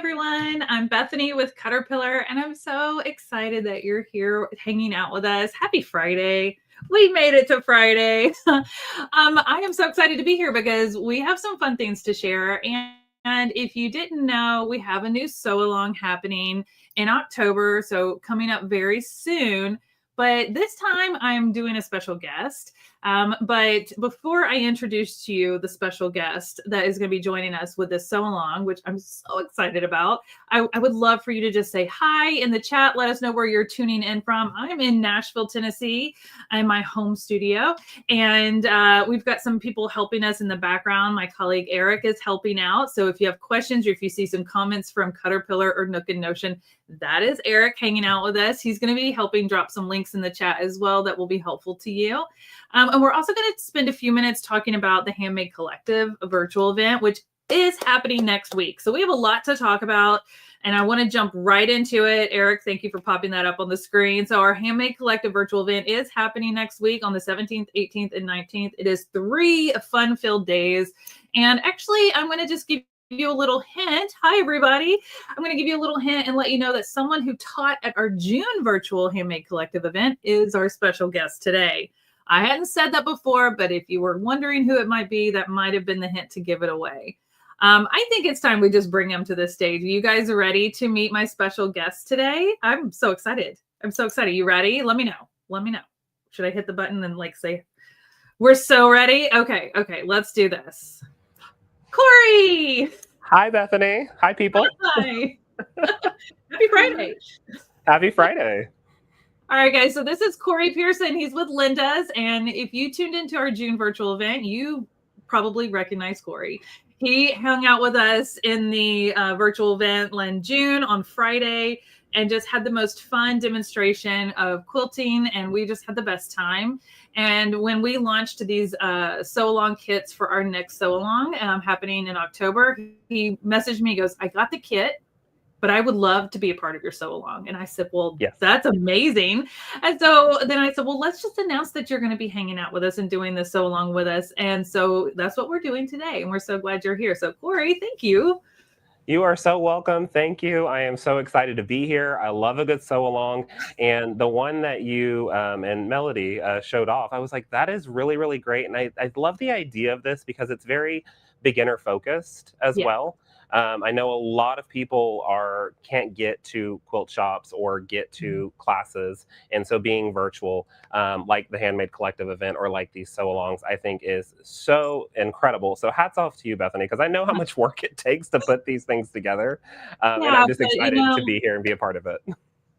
everyone. I'm Bethany with Caterpillar, and I'm so excited that you're here hanging out with us. Happy Friday. We made it to Friday. I am so excited to be here because we have some fun things to share. And if you didn't know, we have a new sew along happening in October, so coming up very soon. But this time I'm doing a special guest. But before I introduce to you the special guest that is going to be joining us with this sew along, which I'm so excited about, I would love for you to just say hi in the chat. Let us know where you're tuning in from. I'm in Nashville, Tennessee. I'm my home studio, and we've got some people helping us in the background. My colleague Eric is helping out. So if you have questions or if you see some comments from Caterpillar or Nook and Notion, that is Eric hanging out with us. He's going to be helping drop some links in the chat as well that will be helpful to you. And we're also going to spend a few minutes talking about the Handmade Collective virtual event, which is happening next week. So we have a lot to talk about, and I want to jump right into it. Eric, thank you for popping that up on the screen. So our Handmade Collective virtual event is happening next week on the 17th, 18th, and 19th. It is 3 fun-filled days. And actually, I'm going to just give you a little hint. Hi, everybody. I'm going to give you a little hint and let you know that someone who taught at our June virtual Handmade Collective event is our special guest today. I hadn't said that before, but if you were wondering who it might be, that might have been the hint to give it away. I think it's time we just bring him to the stage. Are you guys ready to meet my special guest today? I'm so excited. I'm so excited. You ready? Let me know. Let me know. Should I hit the button and say, we're so ready? Okay, let's do this. Corey! Hi, Bethany. Hi, people. Hi. Happy Friday. Happy Friday. All right, guys. So this is Corey Pearson. He's with Linda's. And if you tuned into our June virtual event, you probably recognize Corey. He hung out with us in the virtual event in June on Friday and just had the most fun demonstration of quilting. And we just had the best time. And when we launched these sew along kits for our next sew along happening in October, he messaged me, goes, I got the kit, but I would love to be a part of your sew along. And I said, well, yes, that's amazing. And so then I said, well, let's just announce that you're going to be hanging out with us and doing the sew along with us. And so that's what we're doing today. And we're so glad you're here. So Corey, thank you. You are so welcome. Thank you. I am so excited to be here. I love a good sew along. And the one that you and Melody showed off, I was like, that is really, really great. And I love the idea of this because it's very beginner focused as well. I know a lot of people can't get to quilt shops or get to classes. And so being virtual, like the Handmade Collective event or like these sew-alongs, I think is so incredible. So hats off to you, Bethany, because I know how much work it takes to put these things together. And I'm just excited to be here and be a part of it.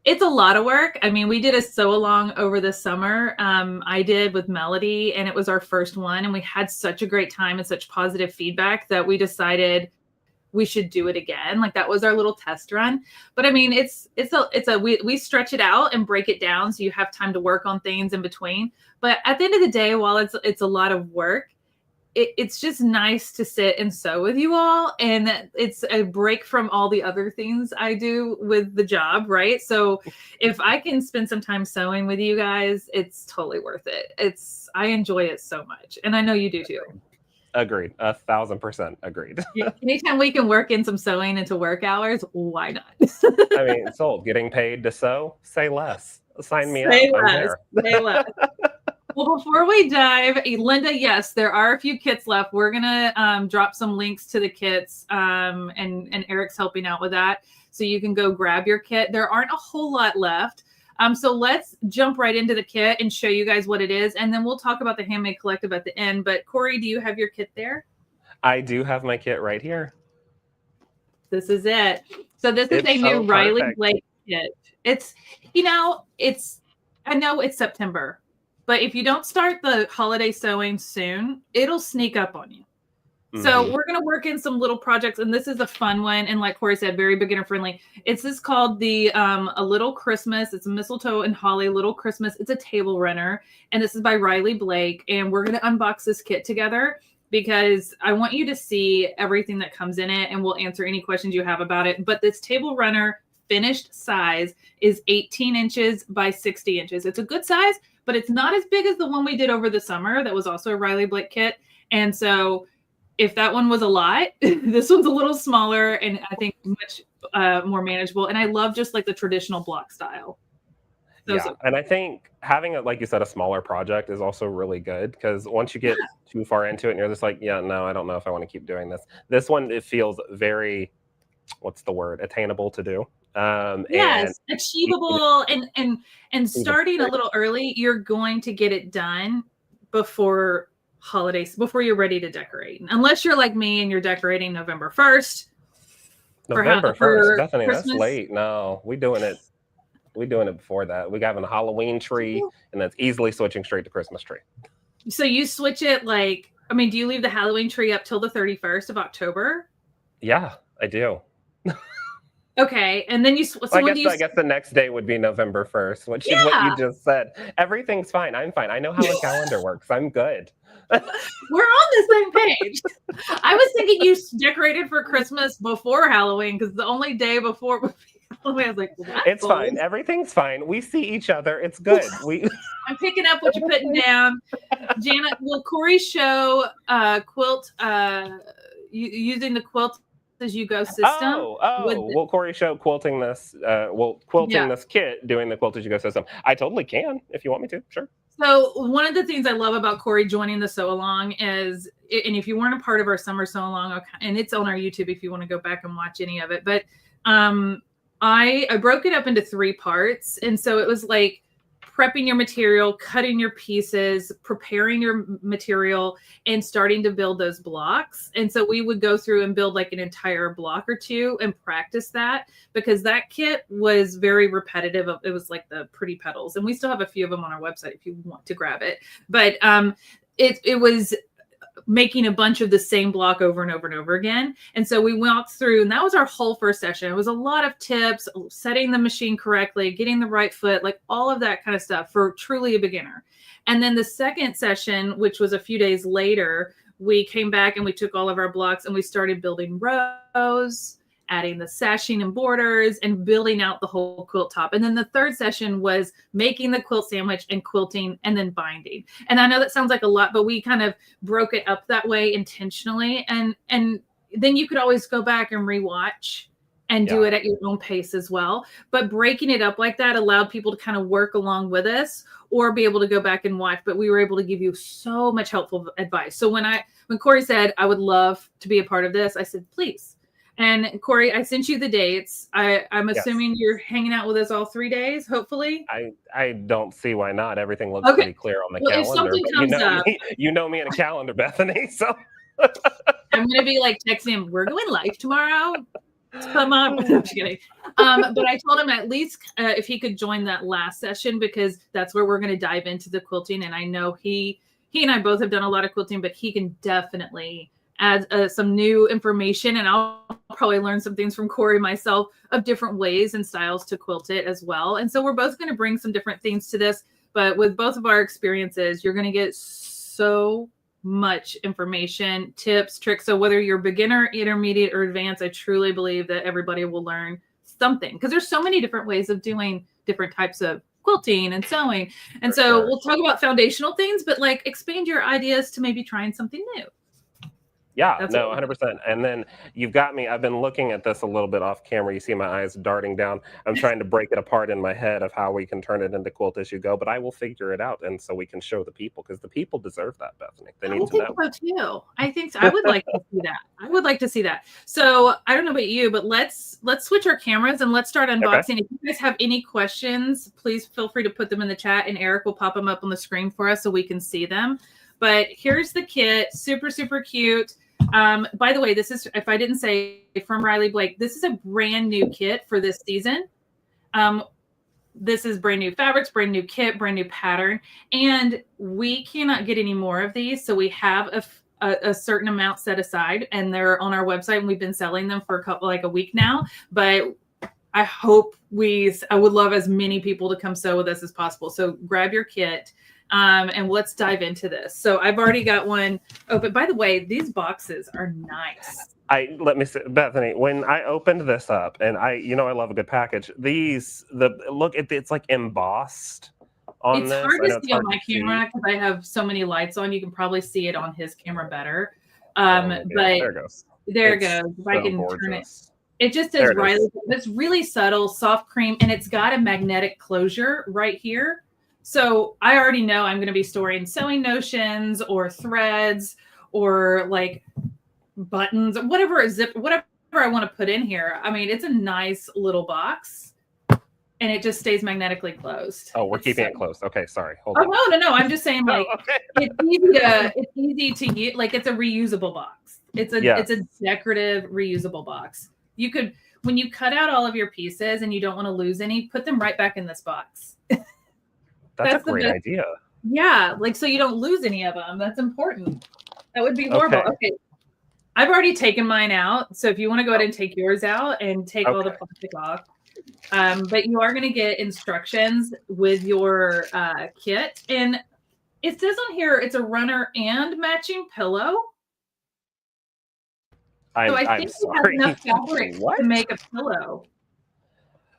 It's a lot of work. I mean, we did a sew along over the summer. I did with Melody, and it was our first one. And we had such a great time and such positive feedback that we decided we should do it again. Like that was our little test run. But I mean, we stretch it out and break it down so you have time to work on things in between. But at the end of the day, while it's a lot of work, it's just nice to sit and sew with you all. And it's a break from all the other things I do with the job, right? So if I can spend some time sewing with you guys, it's totally worth it. I enjoy it so much. And I know you do too. Agreed. 1,000% agreed. Anytime we can work in some sewing into work hours, why not? I mean, sold. Getting paid to sew, say less. Sign me up. I'm there. Say less. Well, before we dive, Linda, yes, there are a few kits left. We're going to drop some links to the kits, and Eric's helping out with that. So you can go grab your kit. There aren't a whole lot left. So let's jump right into the kit and show you guys what it is. And then we'll talk about the Handmade Collective at the end. But Corey, do you have your kit there? I do have my kit right here. This is it. So this is a new Riley Blake kit. I know it's September, but if you don't start the holiday sewing soon, it'll sneak up on you. So we're going to work in some little projects, and this is a fun one. And like Corey said, very beginner friendly. It's called the A Little Christmas. It's a mistletoe and holly Little Christmas. It's a table runner, and this is by Riley Blake. And we're going to unbox this kit together because I want you to see everything that comes in it, and we'll answer any questions you have about it. But this table runner finished size is 18 inches by 60 inches. It's a good size, but it's not as big as the one we did over the summer. That was also a Riley Blake kit. And so if that one was a lot, this one's a little smaller and I think much more manageable. And I love just like the traditional block style. Yeah, and I think having like you said, a smaller project is also really good because once you get too far into it and you're just like, yeah, no, I don't know if I want to keep doing this. This one, it feels very, what's the word, attainable to do. And Yes, achievable, and even starting a little early, you're going to get it done before holidays, before you're ready to decorate. Unless you're like me and you're decorating November 1st November 1st, for Bethany, that's Christmas. late. No, we doing it. We doing it before that. We having a Halloween tree, and that's easily switching straight to Christmas tree. So you switch it like, I mean, do you leave the Halloween tree up till the 31st of October? Yeah, I do. Okay, and then so I when guess do you? I guess the next day would be November 1st, which is what you Yeah, just said. Everything's fine. I'm fine. I know how a calendar works. I'm good. we're on the same page. I was thinking you decorated for Christmas before Halloween because the only day before would be Halloween. I was like, well, that's It's bold. fine. Everything's fine. We see each other. It's good. I'm picking up what you're putting down. Janet, will Corey show quilt using the quilt as you go system? Well, Corey showed quilting this. Quilting Yeah. this kit, doing the quilt as you go system. I totally can if you want me to. Sure. So one of the things I love about Corey joining the sew along is, and if you weren't a part of our summer sew along, and it's on our YouTube if you want to go back and watch any of it, but I broke it up into 3 parts, and so it was like prepping your material, cutting your pieces, preparing your material, and starting to build those blocks. And so we would go through and build like an entire block or 2 and practice that, because that kit was very repetitive. It was like the pretty petals, and we still have a few of them on our website if you want to grab it. But it was making a bunch of the same block over and over and over again. And so we walked through, and that was our whole first session. It was a lot of tips, setting the machine correctly, getting the right foot, like all of that kind of stuff for truly a beginner. And then the second session, which was a few days later, we came back and we took all of our blocks and we started building rows, adding the sashing and borders, and building out the whole quilt top. And then the third session was making the quilt sandwich and quilting and then binding. And I know that sounds like a lot, but we kind of broke it up that way intentionally. And then you could always go back and rewatch and do it at your own pace as well. But breaking it up like that allowed people to kind of work along with us or be able to go back and watch. But we were able to give you so much helpful advice. So when Corey said, I would love to be a part of this, I said, please. And Corey, I sent you the dates. I'm assuming you're hanging out with us all 3 days, hopefully. I don't see why not. Everything looks pretty clear on the calendar. If something comes up, you know me in a calendar, Bethany. So I'm gonna be like texting him, we're going live tomorrow. Come on. I'm just kidding. But I told him at least if he could join that last session, because that's where we're going to dive into the quilting. And I know he and I both have done a lot of quilting, but he can definitely add some new information. And I'll probably learn some things from Corey myself of different ways and styles to quilt it as well. And so we're both going to bring some different things to this. But with both of our experiences, you're going to get so much information, tips, tricks. So whether you're beginner, intermediate, or advanced, I truly believe that everybody will learn something, because there's so many different ways of doing different types of quilting and sewing. And so we'll talk about foundational things, but like expand your ideas to maybe trying something new. Yeah, no, 100%. And then you've got me. I've been looking at this a little bit off camera. You see my eyes darting down. I'm trying to break it apart in my head of how we can turn it into quilt as you go, but I will figure it out. And so we can show the people, because the people deserve that, Bethany. They need to know. I think so too. I think so. I would like to see that. I would like to see that. So I don't know about you, but let's switch our cameras and let's start unboxing. If you guys have any questions, please feel free to put them in the chat, and Eric will pop them up on the screen for us so we can see them. But here's the kit. Super, super cute. By the way, this is, if I didn't say, from Riley Blake, this is a brand new kit for this season. This is brand new fabrics, brand new kit, brand new pattern, and we cannot get any more of these. So we have a certain amount set aside, and they're on our website, and we've been selling them for a week now. But I hope I would love as many people to come sew with us as possible. So grab your kit. And let's dive into this. So I've already got one open. By the way, these boxes are nice. Let me say, Bethany, when I opened this up, and I love a good package. It's like embossed on this. It's hard to see on my camera because I have so many lights on. You can probably see it on his camera better. But there it goes. If I can turn it. It just There says it is. Riley. It's really subtle, soft cream, and it's got a magnetic closure right here. So I already know I'm going to be storing sewing notions or threads or like buttons, whatever whatever I want to put in here. I mean, it's a nice little box, and it just stays magnetically closed. Oh, we're It's keeping so. it closed. Okay, sorry. Hold Oh on. no! I'm just saying, Oh, like, okay. it's easy to use. Like, it's a reusable box. It's a Yes, decorative reusable box. You could, when you cut out all of your pieces and you don't want to lose any, put them right back in this box. that's a That's the great best. idea. Yeah, like, so you don't lose any of them. That's important. That would be horrible. Okay. Okay, I've already taken mine out. So if you want to go ahead Oh, and take yours out and take all the okay. plastic off, but you are going to get instructions with your kit. And it says on here it's a runner and matching pillow. So I I'm think you have sorry. enough fabric to What? make a pillow.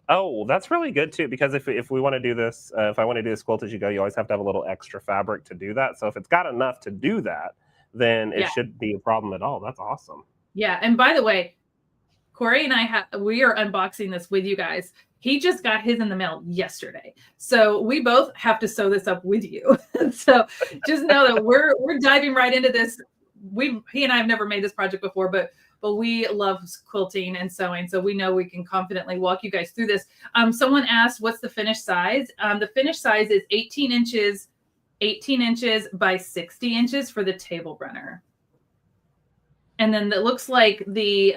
Oh, well, that's really good too, because if we want to do this, if I want to do this quilt as you go, you always have to have a little extra fabric to do that. So if it's got enough to do that, then it Yeah. shouldn't be a problem at all. That's awesome. Yeah. And by the way, Corey and we are unboxing this with you guys. He just got his in the mail yesterday. So we both have to sew this up with you. So just know that we're diving right into this. He and I have never made this project before, but we love quilting and sewing. So we know we can confidently walk you guys through this. Someone asked, what's the finished size? The finished size is 18 inches by 60 inches for the table runner. And then it looks like the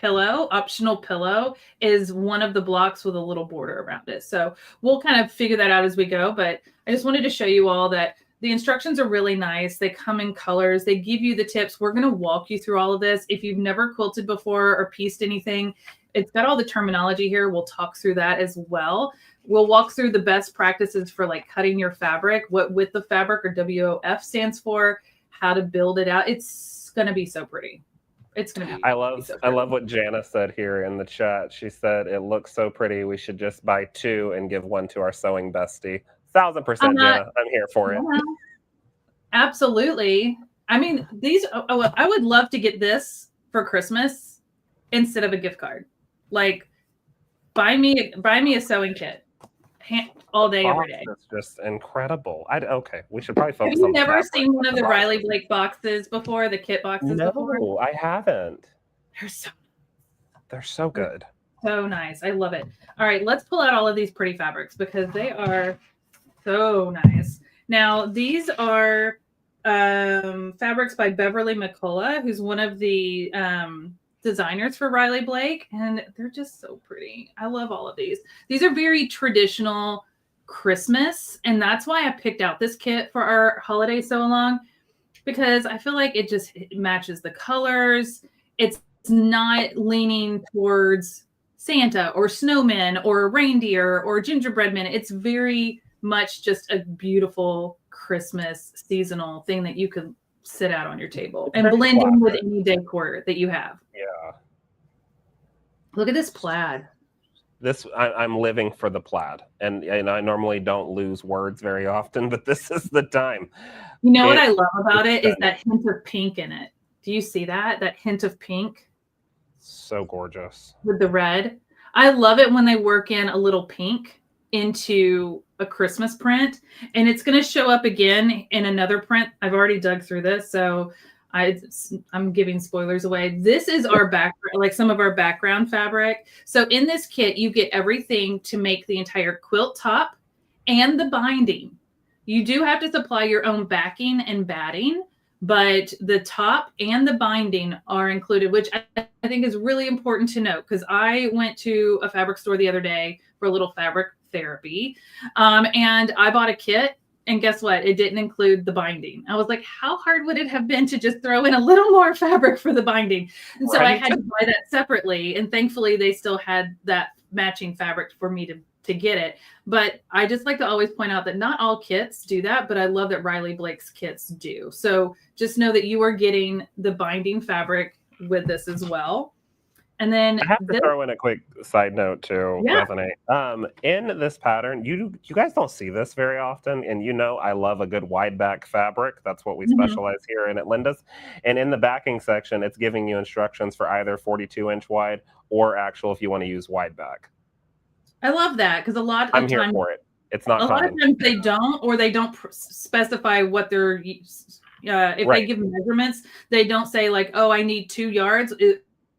optional pillow is one of the blocks with a little border around it. So we'll kind of figure that out as we go. But I just wanted to show you all that the instructions are really nice. They come in colors. They give you the tips. We're going to walk you through all of this. If you've never quilted before or pieced anything, it's got all the terminology here. We'll talk through that as well. We'll walk through the best practices for like cutting your fabric, what width of fabric or WOF stands for, how to build it out. It's going to be so pretty. It's going to be. I love what Jana said here in the chat. She said, "It looks so pretty. We should just buy two and give one to our sewing bestie." 1000%, Jana. I'm here for it. Absolutely. I mean, I would love to get this for Christmas instead of a gift card. Like, buy me a sewing kit all day, every day. It's just incredible. Okay, we should probably focus Have you on the never fabric. seen one of the Riley Blake boxes before, the kit boxes before? No, I haven't. They're so good. So nice. I love it. All right, let's pull out all of these pretty fabrics because they are so nice. Now, these are fabrics by Beverly McCullough, who's one of the designers for Riley Blake, and they're just so pretty. I love all of these. These are very traditional Christmas, and that's why I picked out this kit for our holiday sew along, because I feel like it matches the colors. It's not leaning towards Santa or snowmen or reindeer or gingerbread men. It's very much just a beautiful Christmas seasonal thing that you could sit out on your table and blend in with any decor that you have. Yeah. Look at this plaid. I'm living for the plaid, and I normally don't lose words very often, but this is the time. You know what I love about it is that hint of pink in it. Do you see that? That hint of pink? So gorgeous. With the red. I love it when they work in a little pink into a Christmas print, and it's going to show up again in another print. I've already dug through this, so I'm giving spoilers away. This is our background, like some of our background fabric. So in this kit, you get everything to make the entire quilt top and the binding. You do have to supply your own backing and batting, but the top and the binding are included, which I think is really important to note, because I went to a fabric store the other day for a little fabric therapy, and I bought a kit. And guess what? It didn't include the binding. I was like, how hard would it have been to just throw in a little more fabric for the binding? And so I had to buy that separately. And thankfully, they still had that matching fabric for me to get it. But I just like to always point out that not all kits do that, but I love that Riley Blake's kits do. So just know that you are getting the binding fabric with this as well. And then I have to this, throw in a quick side note too, yeah. Bethany. In this pattern, you guys don't see this very often, and I love a good wide back fabric. That's what we Mhm. specialize here in at Linda's. And in the backing section, it's giving you instructions for either 42-inch wide or actual if you want to use wide back. I love that because I'm here for it. It's not a lot of common. times they don't, or they don't specify what they're, if they Right. give measurements, they don't say like, oh, I need 2 yards.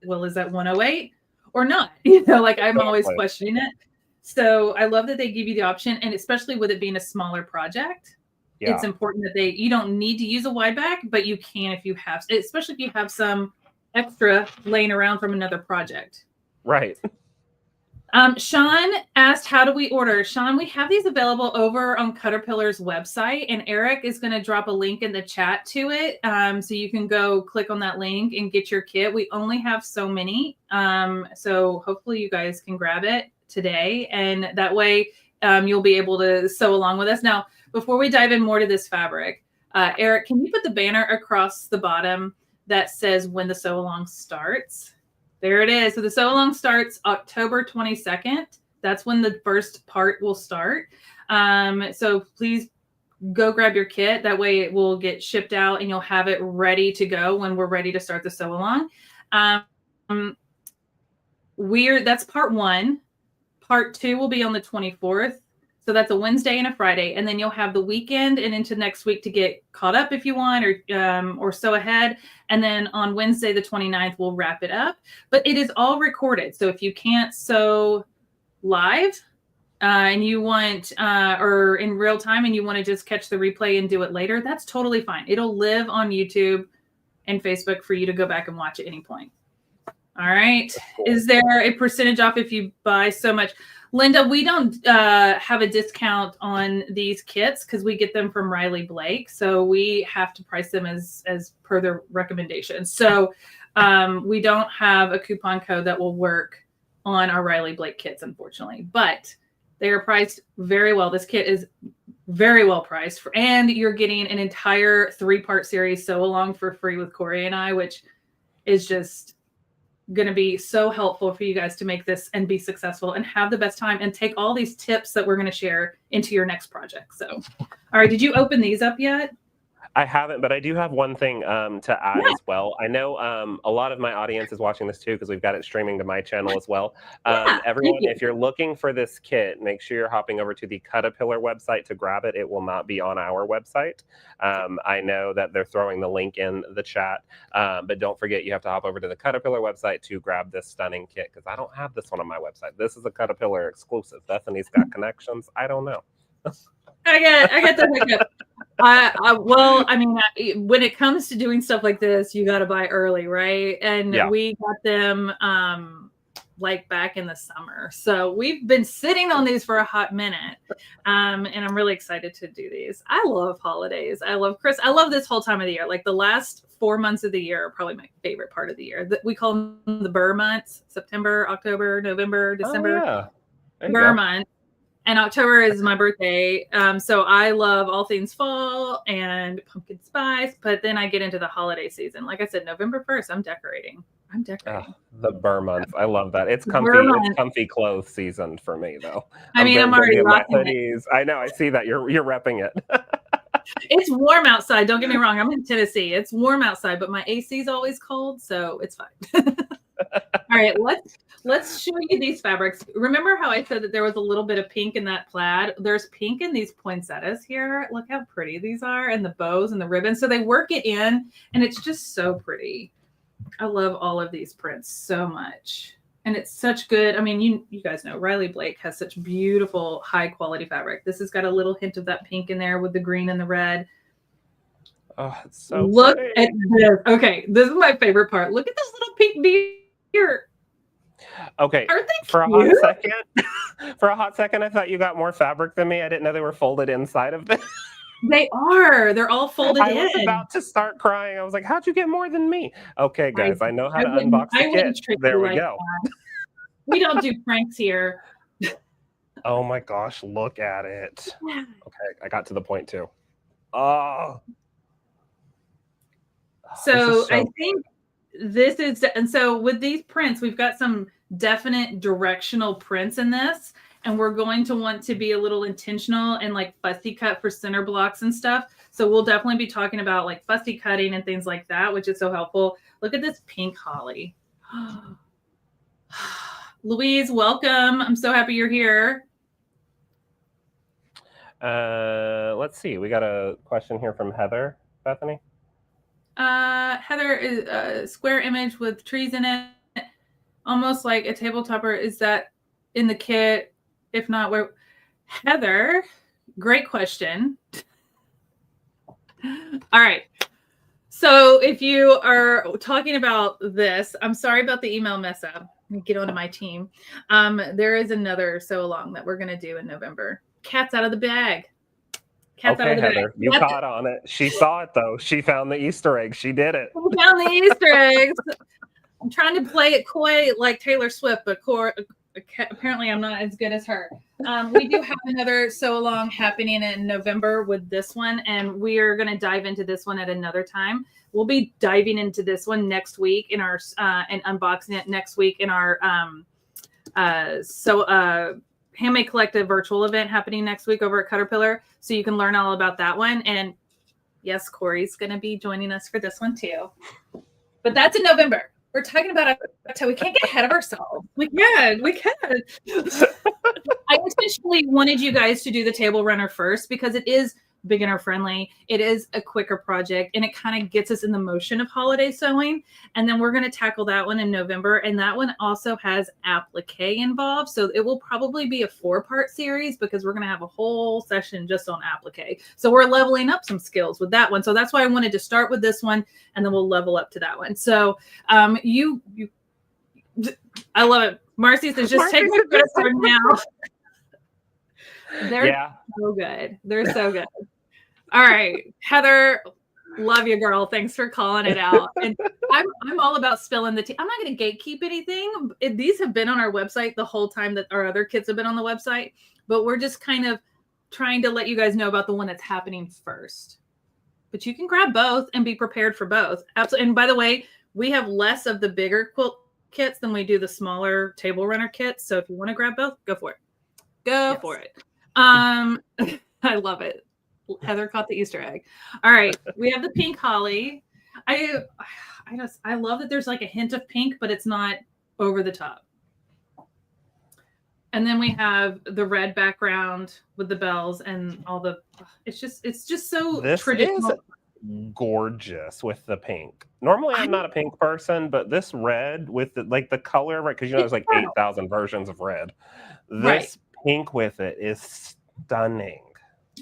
Well, is that 108 or not? Like I'm always Exactly. questioning it. So I love that they give you the option, and especially with it being a smaller project, it's Yeah. important that you don't need to use a wide back, but you can if you have, especially if you have some extra laying around from another project. Right. Sean asked, how do we order? Sean, we have these available over on Caterpillar's website, and Eric is going to drop a link in the chat to it. So you can go click on that link and get your kit. We only have so many. So hopefully you guys can grab it today. And that way you'll be able to sew along with us. Now, before we dive in more to this fabric, Eric, can you put the banner across the bottom that says when the sew along starts? There it is. So the sew along starts October 22nd. That's when the first part will start. So please go grab your kit. That way it will get shipped out and you'll have it ready to go when we're ready to start the sew along. That's part 1. Part 2 will be on the 24th. So that's a Wednesday and a Friday, and then you'll have the weekend and into next week to get caught up if you want, or sew ahead. And then on Wednesday, the 29th, we'll wrap it up. But it is all recorded. So if you can't sew live and you want, or in real time, and you want to just catch the replay and do it later, that's totally fine. It'll live on YouTube and Facebook for you to go back and watch at any point. All right. Cool. Is there a percentage off if you buy so much? Linda, we don't have a discount on these kits because we get them from Riley Blake. So we have to price them as per their recommendations. So we don't have a coupon code that will work on our Riley Blake kits, unfortunately. But they are priced very well. This kit is very well priced. And you're getting an entire 3-part series sew along for free with Corey and I, which is just going to be so helpful for you guys to make this and be successful and have the best time and take all these tips that we're going to share into your next project. So, all right. Did you open these up yet? I haven't, but I do have one thing to add as well. I know a lot of my audience is watching this too because we've got it streaming to my channel as well. Everyone, if you're looking for this kit, make sure you're hopping over to the Caterpillar website to grab it. It will not be on our website. I know that they're throwing the link in the chat, but don't forget you have to hop over to the Caterpillar website to grab this stunning kit because I don't have this one on my website. This is a Caterpillar exclusive. Bethany's got connections. I don't know. I get the hiccup. Well, I mean, when it comes to doing stuff like this, you got to buy early, right? And Yeah. we got them like back in the summer. So we've been sitting on these for a hot minute. And I'm really excited to do these. I love holidays. I love Christmas. I love this whole time of the year. Like the last 4 months of the year are probably my favorite part of the year. We call them the Burr months: September, October, November, December. Oh, yeah. Burr month. And October is my birthday. So I love all things fall and pumpkin spice. But then I get into the holiday season. Like I said, November 1st, I'm decorating. The Burr month. I love that. It's comfy. It's comfy clothes season for me, though. I'm already rocking my hoodies. I know. I see that. You're repping it. It's warm outside. Don't get me wrong. I'm in Tennessee. It's warm outside, but my AC is always cold, so it's fine. All right, let's show you these fabrics. Remember how I said that there was a little bit of pink in that plaid? There's pink in these poinsettias here. Look how pretty these are, and the bows and the ribbons. So they work it in, and it's just so pretty. I love all of these prints so much. And it's such good. I mean, you guys know Riley Blake has such beautiful, high quality fabric. This has got a little hint of that pink in there with the green and the red. Oh, it's so Look pretty. at this. Okay, this is my favorite part. Look at this little pink deer. Okay, for a hot second, I thought you got more fabric than me. I didn't know they were folded inside of this. They are. They're all folded in. I was about to start crying. I was like, how'd you get more than me? Okay, guys, I know how to unbox the kit. There we go. We don't do pranks here. Oh my gosh, look at it. Okay, I got to the point too. Oh. So I think and so with these prints, we've got some definite directional prints in this, and we're going to want to be a little intentional and like fussy cut for center blocks and stuff. So we'll definitely be talking about like fussy cutting and things like that, which is so helpful. Look at this pink holly. Louise, welcome. I'm so happy you're here. Let's see. We got a question here from Heather. Bethany? Heather is a square image with trees in it, almost like a table topper. Is that in the kit? If not, where? Heather, great question. All right. So if you are talking about this, I'm sorry about the email mess up. Let me get onto my team. There is another sew along that we're going to do in November. Cat's out of the bag. Cat's okay, out of the Heather, bag. You caught on it. She saw it, though. She found the Easter egg. She did it. We found the Easter eggs. I'm trying to play it coy like Taylor Swift, but apparently I'm not as good as her. We do have another sew along happening in November with this one, and we are going to dive into this one at another time. We'll be diving into this one next week in our and unboxing it next week in our Handmade Collective virtual event happening next week over at Caterpillar. So you can learn all about that one. And yes, Corey's going to be joining us for this one too. But that's in November. We're talking about October. We can't get ahead of ourselves. We can. I intentionally wanted you guys to do the table runner first because it is beginner friendly. It is a quicker project and it kind of gets us in the motion of holiday sewing. And then we're going to tackle that one in November. And that one also has applique involved. So it will probably be a 4-part series because we're going to have a whole session just on applique. So we're leveling up some skills with that one. So that's why I wanted to start with this one and then we'll level up to that one. So I love it. Marcy says, just take my credit card now. They're so good. They're so good. All right, Heather, love you, girl. Thanks for calling it out. And I'm all about spilling the tea. I'm not going to gatekeep anything. These have been on our website the whole time that our other kits have been on the website, but we're just kind of trying to let you guys know about the one that's happening first. But you can grab both and be prepared for both. Absolutely. And by the way, we have less of the bigger quilt kits than we do the smaller table runner kits. So if you want to grab both, go for it. Go for it. I love it. Heather caught the Easter egg. All right, we have the pink holly. I love that there's like a hint of pink, but it's not over the top. And then we have the red background with the bells and all the. It's just so traditional. This is gorgeous with the pink. Normally, I'm not a pink person, but this red with the color, right? Because there's like 8,000 versions of red. This pink with it is stunning.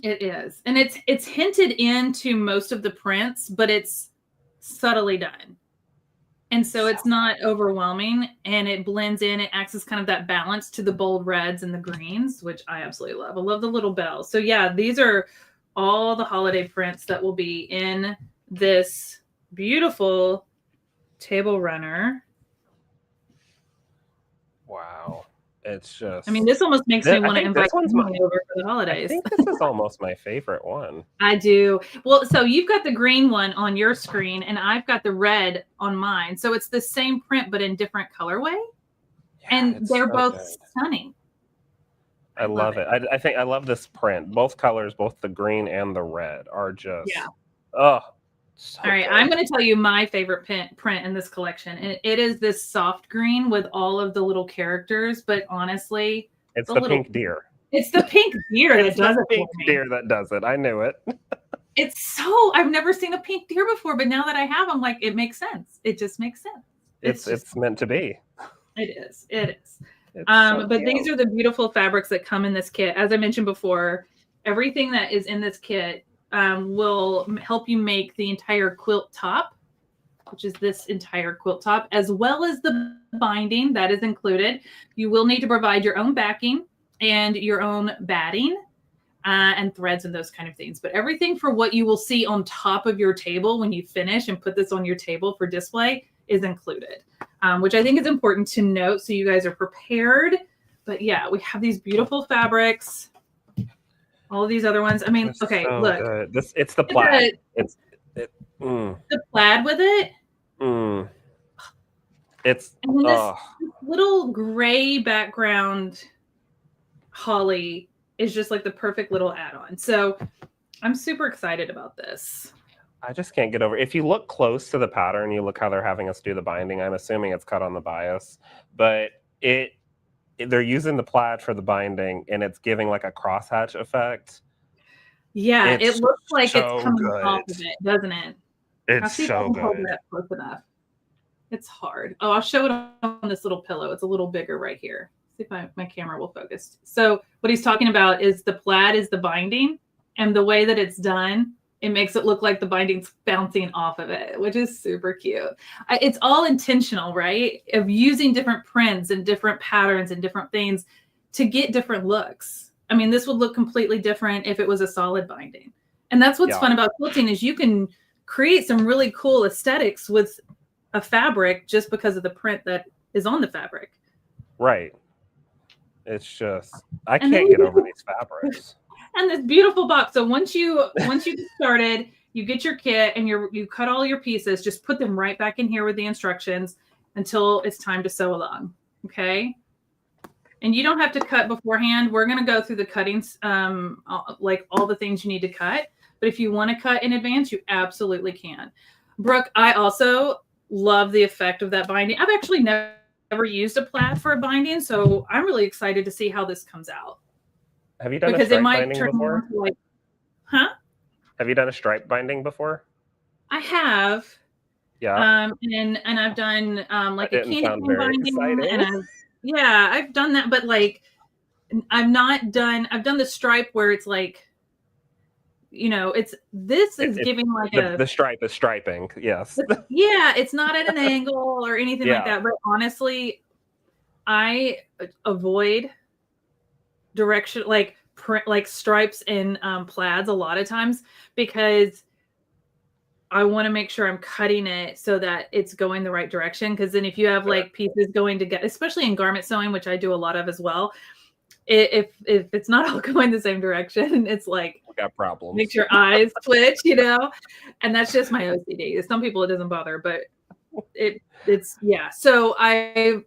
It is. And it's hinted into most of the prints, but it's subtly done. And so it's not overwhelming and it blends in. It acts as kind of that balance to the bold reds and the greens, which I absolutely love. I love the little bells. So yeah, these are all the holiday prints that will be in this beautiful table runner. Wow. It's just. I mean, this almost makes me want to invite someone over for the holidays. I think this is almost my favorite one. I do. Well, so you've got the green one on your screen, and I've got the red on mine. So it's the same print, but in different colorway, and they're both stunning. I love it. I think I love this print. Both colors, both the green and the red, are just. Oh. So all right, good. I'm going to tell you my favorite print in this collection. And it is this soft green with all of the little characters. But honestly, it's the pink deer. It's the pink deer that does it. Pink deer that does it. I knew it. I've never seen a pink deer before, but now that I have, I'm like, it makes sense. It just makes sense. It's meant to be. It is. But these are the beautiful fabrics that come in this kit. As I mentioned before, everything that is in this kit will help you make the entire quilt top, which is this entire quilt top, as well as the binding that is included. You will need to provide your own backing and your own batting and threads and those kind of things. But everything for what you will see on top of your table when you finish and put this on your table for display is included, which I think is important to note so you guys are prepared. But yeah, we have these beautiful fabrics. All of these other ones. I mean, okay, so look. It's the plaid. The plaid with it. It's And then this little gray background holly is just like the perfect little add-on. So I'm super excited about this. I just can't get over. If you look close to the pattern, you look how they're having us do the binding. I'm assuming it's cut on the bias, but they're using the plaid for the binding, and it's giving like a crosshatch effect. Yeah, it It's looks like it's so coming off good. of it, doesn't it? I'll It's see if I so can hold good. it up close enough. It's hard. Oh, I'll show it on this little pillow. It's a little bigger right here. See if my camera will focus. So what he's talking about is the plaid is the binding, and the way that it's done, it makes it look like the binding's bouncing off of it, which is super cute. It's all intentional, right? Of using different prints and different patterns and different things to get different looks. I mean, this would look completely different if it was a solid binding. And that's what's fun about quilting is you can create some really cool aesthetics with a fabric just because of the print that is on the fabric. Right. It's just, I can't get over these fabrics. And this beautiful box. So once you get started, you get your kit and you cut all your pieces, just put them right back in here with the instructions until it's time to sew along. Okay. And you don't have to cut beforehand. We're going to go through the cuttings, like all the things you need to cut. But if you want to cut in advance, you absolutely can. Brooke, I also love the effect of that binding. I've actually never used a plaid for a binding, so I'm really excited to see how this comes out. Have you done a stripe binding before? Like, huh? Have you done a stripe binding before? I have. Yeah. And I've done like a candy cane binding, exciting. and I've done that, but like I've done the stripe where it's like, you know, it's giving like the stripe is striping. Yes. Yeah, it's not at an angle or anything like that. But honestly, I avoid direction like stripes in plaids a lot of times because I want to make sure I'm cutting it so that it's going the right direction. Because then if you have like pieces going together, especially in garment sewing, which I do a lot of as well, if it's not all going the same direction, it's like got problems. Makes your eyes twitch, you know, and that's just my OCD. Some people it doesn't bother, but it's yeah. So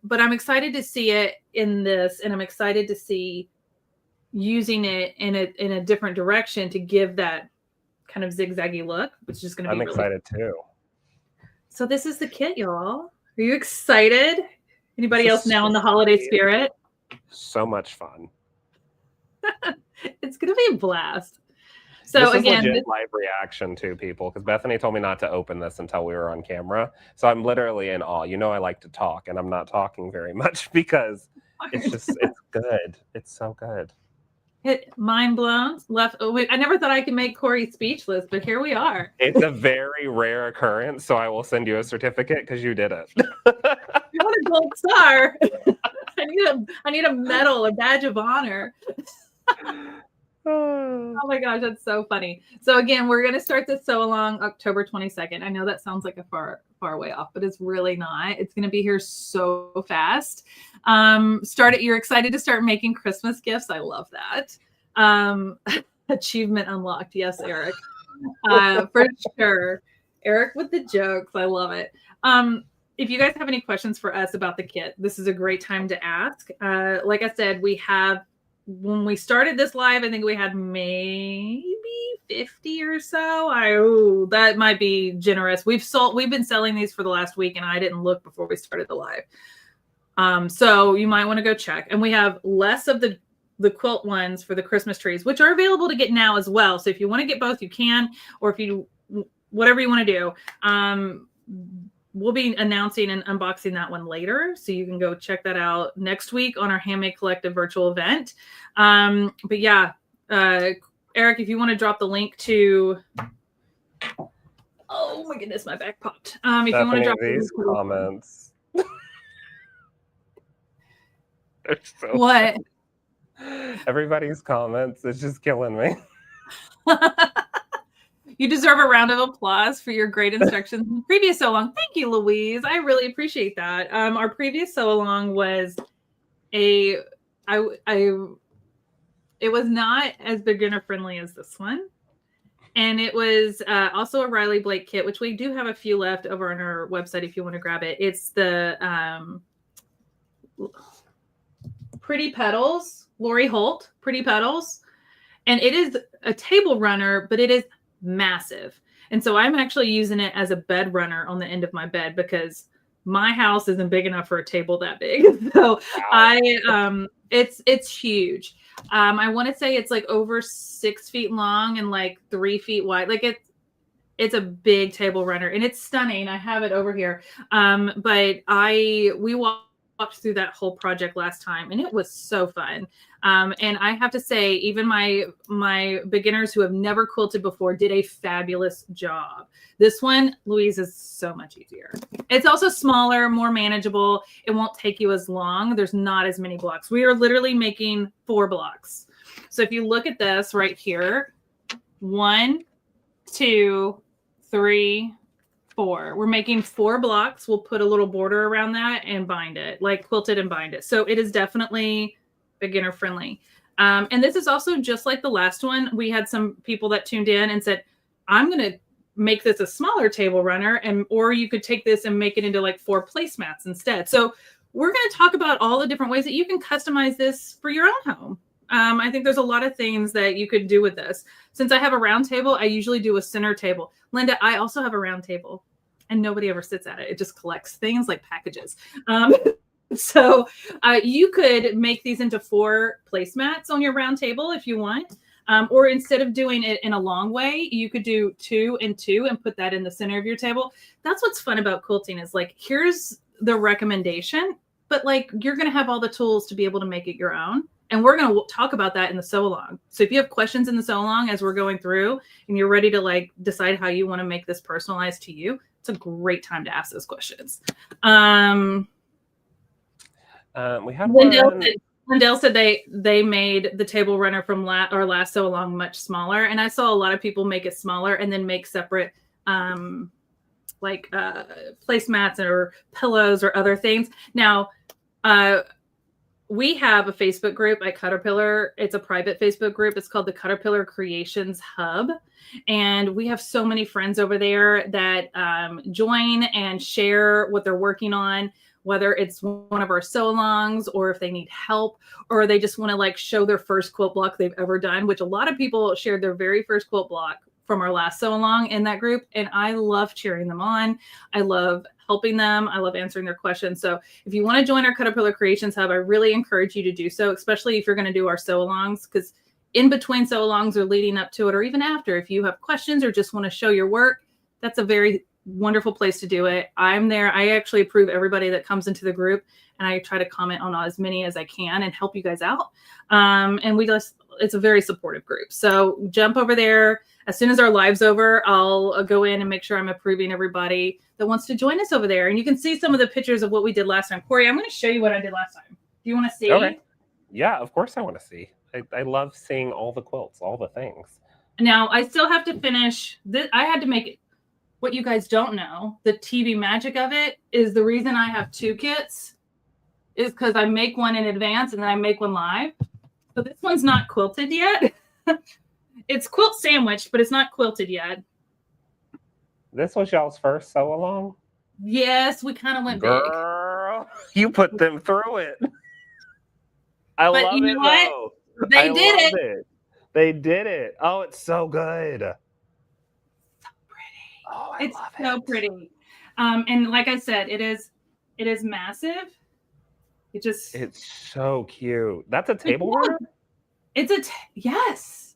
but I'm excited to see it in this, and I'm excited to see using it in a different direction to give that kind of zigzaggy look, which is going to be. I'm excited too. So this is the kit, y'all. Are you excited? Anybody else now in the holiday spirit? So much fun. It's going to be a blast. So this again, is legit live reaction to people because Bethany told me not to open this until we were on camera. So I'm literally in awe. You know, I like to talk, and I'm not talking very much because it's good. It's so good. Mind blown. I never thought I could make Corey speechless, but here we are. It's a very rare occurrence, so I will send you a certificate because you did it. You want a gold star? I need a medal, a badge of honor. Oh my gosh, that's so funny. So again, we're going to start this sew along October 22nd. I know that sounds like a far way off, but it's really not. It's going to be here so fast. You're excited to start making Christmas gifts. I love that. Achievement unlocked. Yes, Eric. For sure. Eric with the jokes. I love it. If you guys have any questions for us about the kit, this is a great time to ask. Like I said, when we started this live, I think we had maybe 50 or so. That might be generous. We've been selling these for the last week, and I didn't look before we started the live. So you might want to go check. And we have less of the quilt ones for the Christmas trees, which are available to get now as well. So if you want to get both, you can, or whatever you want to do. We'll be announcing and unboxing that one later. So you can go check that out next week on our Handmade Collective virtual event. But yeah, Eric, if you want to drop the link to, oh my goodness, my back popped. If you want to drop these comments. They're so what? Funny. Everybody's comments is just killing me. You deserve a round of applause for your great instructions in the previous sew along. Thank you, Louise. I really appreciate that. Our previous sew along was it was not as beginner friendly as this one. And it was also a Riley Blake kit, which we do have a few left over on our website if you want to grab it. It's the Pretty Petals, Lori Holt, Pretty Petals. And it is a table runner, but it is massive. And so I'm actually using it as a bed runner on the end of my bed because my house isn't big enough for a table that big. So it's huge. I want to say it's like over 6 feet long and like 3 feet wide. Like it's a big table runner and it's stunning. I have it over here. But we walked through that whole project last time and it was so fun. And I have to say, even my beginners who have never quilted before did a fabulous job. This one, Louise, is so much easier. It's also smaller, more manageable. It won't take you as long. There's not as many blocks. We are literally making 4 blocks. So if you look at this right here, 1, 2, 3, 4. We're making 4 blocks. We'll put a little border around that and bind it, like quilt it and bind it. So it is definitely beginner friendly. And this is also just like the last one. We had some people that tuned in and said, I'm going to make this a smaller table runner, or you could take this and make it into like 4 placemats instead. So we're going to talk about all the different ways that you can customize this for your own home. I think there's a lot of things that you could do with this. Since I have a round table, I usually do a center table. Linda, I also have a round table and nobody ever sits at it. It just collects things like packages. So you could make these into 4 placemats on your round table if you want. Or instead of doing it in a long way, you could do 2 and 2 and put that in the center of your table. That's what's fun about quilting is like, here's the recommendation, but like you're going to have all the tools to be able to make it your own. And we're going to talk about that in the sew along. So if you have questions in the sew along as we're going through and you're ready to like decide how you want to make this personalized to you, it's a great time to ask those questions. We had Lindell said they made the table runner from our last sew along much smaller, and I saw a lot of people make it smaller and then make separate placemats or pillows or other things. Now, we have a Facebook group at Caterpillar. It's a private Facebook group. It's called the Caterpillar Creations Hub. And we have so many friends over there that join and share what they're working on, whether it's one of our sew-alongs or if they need help or they just want to like show their first quilt block they've ever done, which a lot of people shared their very first quilt block from our last sew-along in that group. And I love cheering them on. I love helping them. I love answering their questions. So if you want to join our Caterpillar Creations Hub, I really encourage you to do so, especially if you're going to do our sew-alongs, because in between sew-alongs or leading up to it, or even after, if you have questions or just want to show your work, that's a very wonderful place to do it. I'm there. I actually approve everybody that comes into the group, and I try to comment on as many as I can and help you guys out. And it's a very supportive group. So jump over there. As soon as our live's over, I'll go in and make sure I'm approving everybody that wants to join us over there. And you can see some of the pictures of what we did last time. Corey, I'm going to show you what I did last time. Do you want to see? Okay. Yeah, of course I want to see. I love seeing all the quilts, all the things. Now, I still have to finish this. I had to make it. What you guys don't know, the TV magic of it is the reason I have 2 kits is because I make one in advance and then I make one live. So this one's not quilted yet. It's quilt sandwiched, but it's not quilted yet. This was y'all's first sew along? Yes, we kind of went Girl, big. You put them through it. I but love you it know what? though. They did it. They did it. Oh, it's so good. Oh, it's so pretty. And like I said, it is massive. It's so cute. That's a table runner? Yes.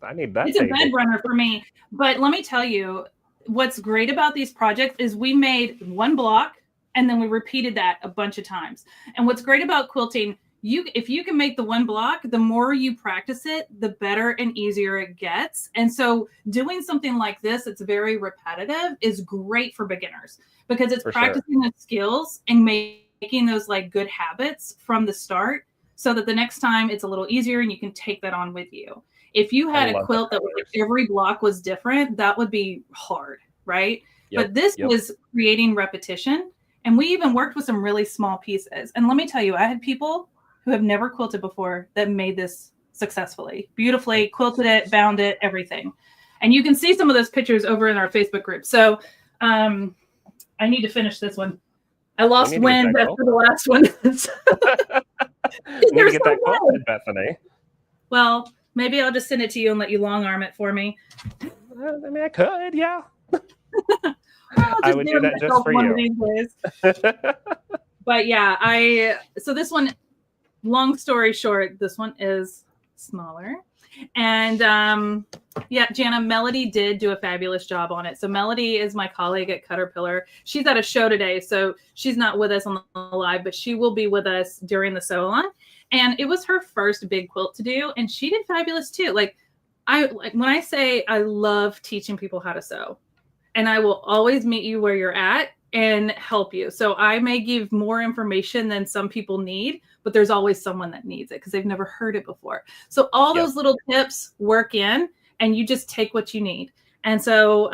I need that. It's a bed runner for me. But let me tell you, what's great about these projects is we made 1 block and then we repeated that a bunch of times. And what's great about quilting, if you can make the 1 block, the more you practice it, the better and easier it gets. And so doing something like this, it's very repetitive, is great for beginners because it's practicing the skills and making those like good habits from the start so that the next time it's a little easier and you can take that on with you. If you had a quilt that was like every block was different, that would be hard, right? Yep, but this was creating repetition. And we even worked with some really small pieces. And let me tell you, I had people who have never quilted before that made this successfully, beautifully, quilted it, bound it, everything. And you can see some of those pictures over in our Facebook group. So I need to finish this one. I lost wind after the last one. Need to get that quilted, Bethany. Well, maybe I'll just send it to you and let you long arm it for me. I mean, I could, yeah. I would do that just for you. But yeah, so this one, long story short, this one is smaller. And yeah, Jana, Melody did do a fabulous job on it. So Melody is my colleague at Caterpillar. She's at a show today, so she's not with us on the live, but she will be with us during the sew-along. And it was her first big quilt to do, and she did fabulous too. Like when I say I love teaching people how to sew, and I will always meet you where you're at and help you. So I may give more information than some people need, but there's always someone that needs it because they've never heard it before. So all those little tips work in, and you just take what you need. And so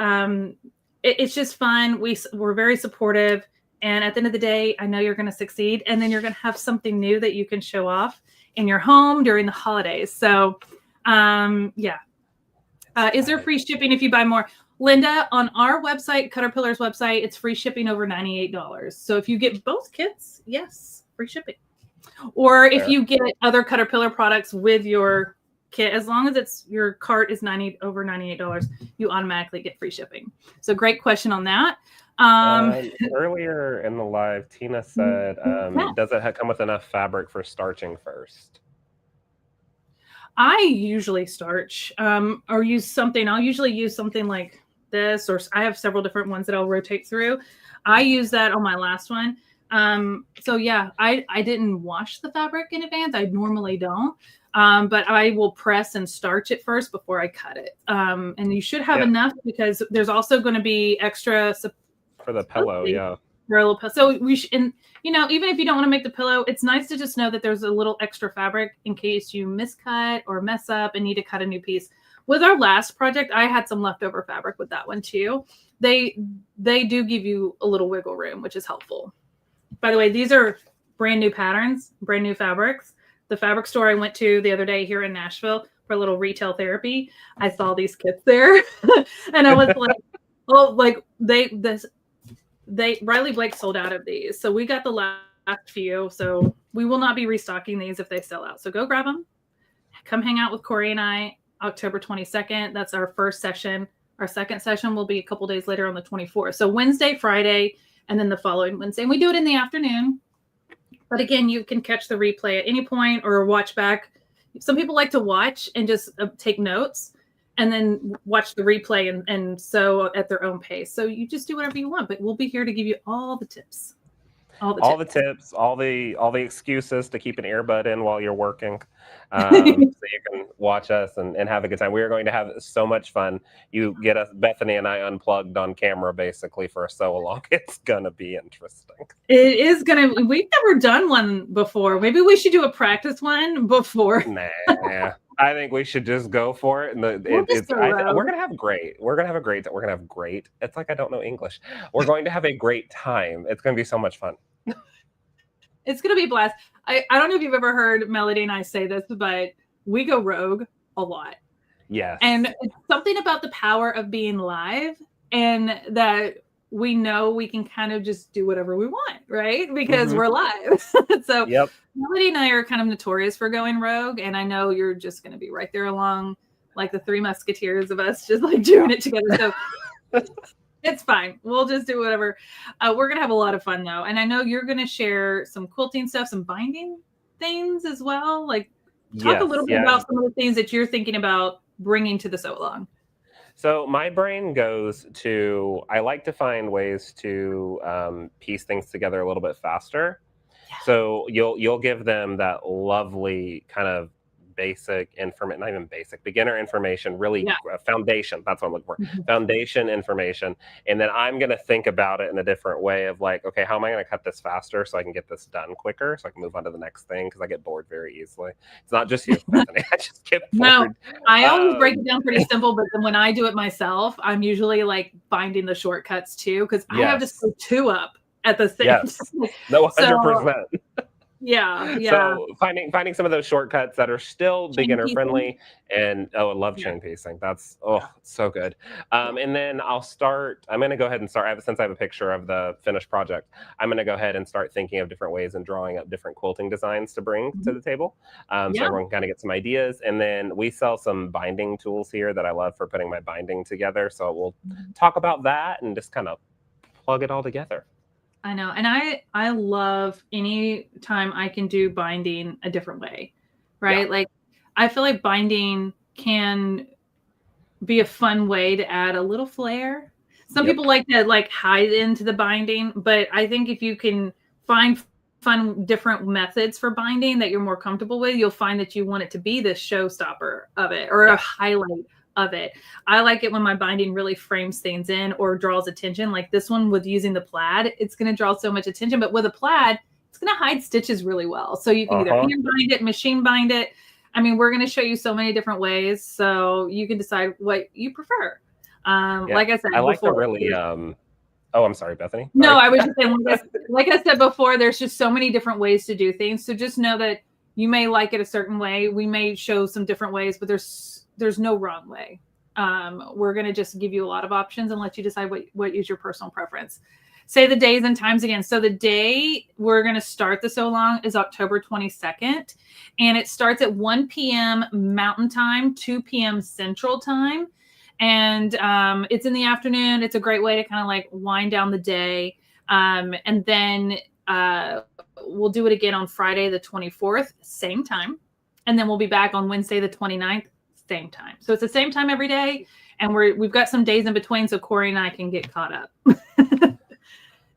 it's just fun. We're very supportive. And at the end of the day, I know you're going to succeed. And then you're going to have something new that you can show off in your home during the holidays. So yeah. Is there free shipping if you buy more? Linda, on our website, Caterpillar's website, it's free shipping over $98. So if you get both kits, yes, free shipping. Or if you get other Caterpillar products with your kit, as long as your cart is over $98, you automatically get free shipping. So great question on that. Earlier in the live, Tina said, does it come with enough fabric for starching first? I usually starch or use something. I'll usually use something like this, or I have several different ones that I'll rotate through. I use that on my last one. So yeah, I didn't wash the fabric in advance. I normally don't. But I will press and starch it first before I cut it. And you should have enough because there's also going to be extra for the pillow. Yeah. For a little pillow. So we should, and even if you don't want to make the pillow, it's nice to just know that there's a little extra fabric in case you miscut or mess up and need to cut a new piece. With our last project, I had some leftover fabric with that one too. They do give you a little wiggle room, which is helpful. By the way, these are brand new patterns, brand new fabrics. The fabric store I went to the other day here in Nashville for a little retail therapy, I saw these kits there. And I was like, oh, like Riley Blake sold out of these. So we got the last few. So we will not be restocking these if they sell out. So go grab them. Come hang out with Corey and I October 22nd. That's our first session. Our second session will be a couple days later on the 24th. So Wednesday, Friday, and then the following Wednesday. And we do it in the afternoon. But again, you can catch the replay at any point or watch back. Some people like to watch and just take notes and then watch the replay and sew at their own pace. So you just do whatever you want, but we'll be here to give you all the tips. All the tips, all the excuses to keep an earbud in while you're working, so you can watch us and have a good time. We are going to have so much fun. You get us, Bethany and I, unplugged on camera basically for a sew along. It's gonna be interesting. It is gonna. We've never done one before. Maybe we should do a practice one before. Nah. I think we should just go for it. And we're gonna have great. We're gonna have great. It's like I don't know English. We're going to have a great time. It's gonna be so much fun. It's gonna be a blast. I don't know if you've ever heard Melody and I say this, but we go rogue a lot. Yes. And it's something about the power of being live, and that we know we can kind of just do whatever we want, right? Because we're live. So Melody and I are kind of notorious for going rogue, and I know you're just going to be right there along, like the Three Musketeers of us, just like doing it together. So it's fine. We'll just do whatever. We're going to have a lot of fun though. And I know you're going to share some quilting stuff, some binding things as well. Like talk a little bit about some of the things that you're thinking about bringing to the sew along. So my brain goes to, I like to find ways to piece things together a little bit faster. Yeah. So you'll give them that lovely kind of basic information, not even basic, beginner information, really foundation. That's what I'm looking for. Foundation information. And then I'm going to think about it in a different way of like, okay, how am I going to cut this faster so I can get this done quicker so I can move on to the next thing? Because I get bored very easily. It's not just you, Bethany. I just get bored. No, I always break it down pretty simple, but then when I do it myself, I'm usually like finding the shortcuts too, because I have to sew two up at the same time. No, 100%. Yeah, yeah. So finding some of those shortcuts that are still Chain beginner piecing. friendly, and oh, I love Yeah, chain piecing. That's yeah, it's so good. yeah. And then I'm going to go ahead and start. Since I have a picture of the finished project, I'm going to go ahead and start thinking of different ways and drawing up different quilting designs to bring to Mhm. the table, so Yeah. everyone can kind of get some ideas. And then we sell some binding tools here that I love for putting my binding together. So we'll Mhm. talk about that and just kind of plug it all together. I know. And I love any time I can do binding a different way, Yeah. right? Like I feel like binding can be a fun way to add a little flair. Some Yep. people like to like hide into the binding, but I think if you can find fun different methods for binding that you're more comfortable with, you'll find that you want it to be the showstopper of it or a Yeah. highlight of it. I like it when my binding really frames things in or draws attention. Like this one with using the plaid, it's going to draw so much attention, but with a plaid, it's going to hide stitches really well. So you can either Uh-huh. hand bind it, machine bind it. I mean, we're going to show you so many different ways, so you can decide what you prefer. Yeah. Like I I said like the before, really oh, I'm sorry, Bethany. no, Sorry. I was just saying, like I said before, there's just so many different ways to do things. So just know that you may like it a certain way. We may show some different ways, but there's no wrong way. We're going to just give you a lot of options and let you decide what is your personal preference. Say the days and times again. So the day we're going to start the So Long is October 22nd, and it starts at 1 p.m. Mountain Time, 2 p.m. Central Time. And it's in the afternoon. It's a great way to kind of like wind down the day. And then we'll do it again on Friday, the 24th, same time. And then we'll be back on Wednesday, the 29th, same time. So it's the same time every day. And we've got some days in between so Corey and I can get caught up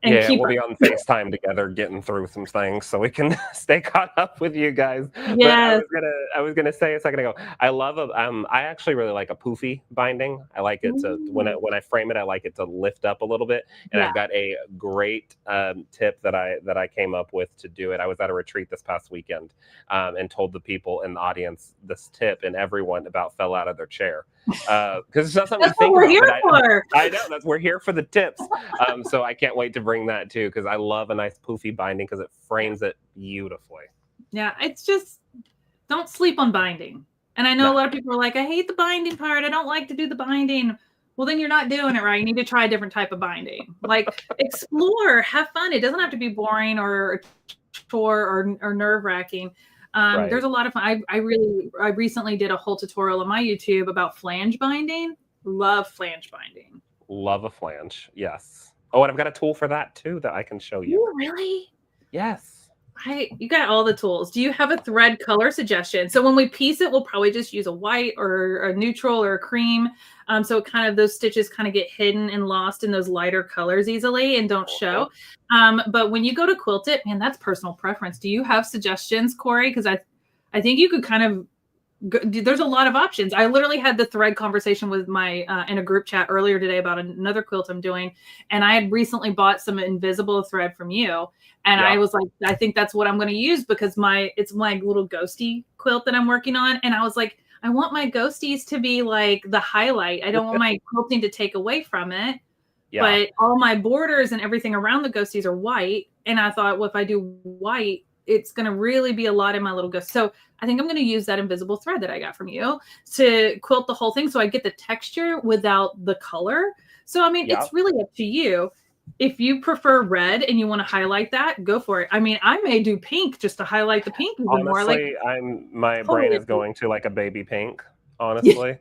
and Yeah, keep we'll up. be on FaceTime together getting through some things so we can stay caught up with you guys. But Yes. I was gonna say a second ago, I actually really like a poofy binding. I like it to Ooh. when I frame it, I like it to lift up a little bit. And Yeah. I've got a great tip that I came up with to do it. I was at a retreat this past weekend and told the people in the audience this tip, and everyone about fell out of their chair because it's not something That's you what think we're about. here But for. I know we're here for the tips. So I can't wait to bring that too because I love a nice poofy binding because it Yeah. frames it beautifully. Yeah. It's just don't sleep on binding. And I know No, a lot of people are like, I hate the binding part. I don't like to do the binding. Well, then you're not doing it right. You need to try a different type of binding. Like explore, have fun. It doesn't have to be boring or a chore or nerve wracking. right. There's a lot of fun. I recently did a whole tutorial on my YouTube about flange binding. Love flange binding. Love a flange. Yes. Oh, and I've got a tool for that too that I can show you. You really? Yes. You got all the tools. Do you have a thread color suggestion? So when we piece it, we'll probably just use a white or a neutral or a cream. So it kind of those stitches kind of get hidden and lost in those lighter colors easily and don't Mhm. show. But when you go to quilt it, man, that's personal preference. Do you have suggestions, Corey? Because I think you could kind of there's a lot of options. I literally had the thread conversation with my in a group chat earlier today about another quilt I'm doing, and I had recently bought some invisible thread from you, and I Yeah. was like, I think that's what I'm going to use because it's my little ghosty quilt that I'm working on, and I was like, I want my ghosties to be like the highlight. I don't want my quilting to take away from it, Yeah. but all my borders and everything around the ghosties are white, and I thought, well, if I do white, it's going to really be a lot in my little ghost. So I think I'm going to use that invisible thread that I got from you to quilt the whole thing so I get the texture without the color. So, I mean, Yeah. it's really up to you. If you prefer red and you want to highlight that, go for it. I mean, I may do pink just to highlight the pink even more. Like, Honestly, my brain totally. is going to like a baby pink, Yeah. honestly.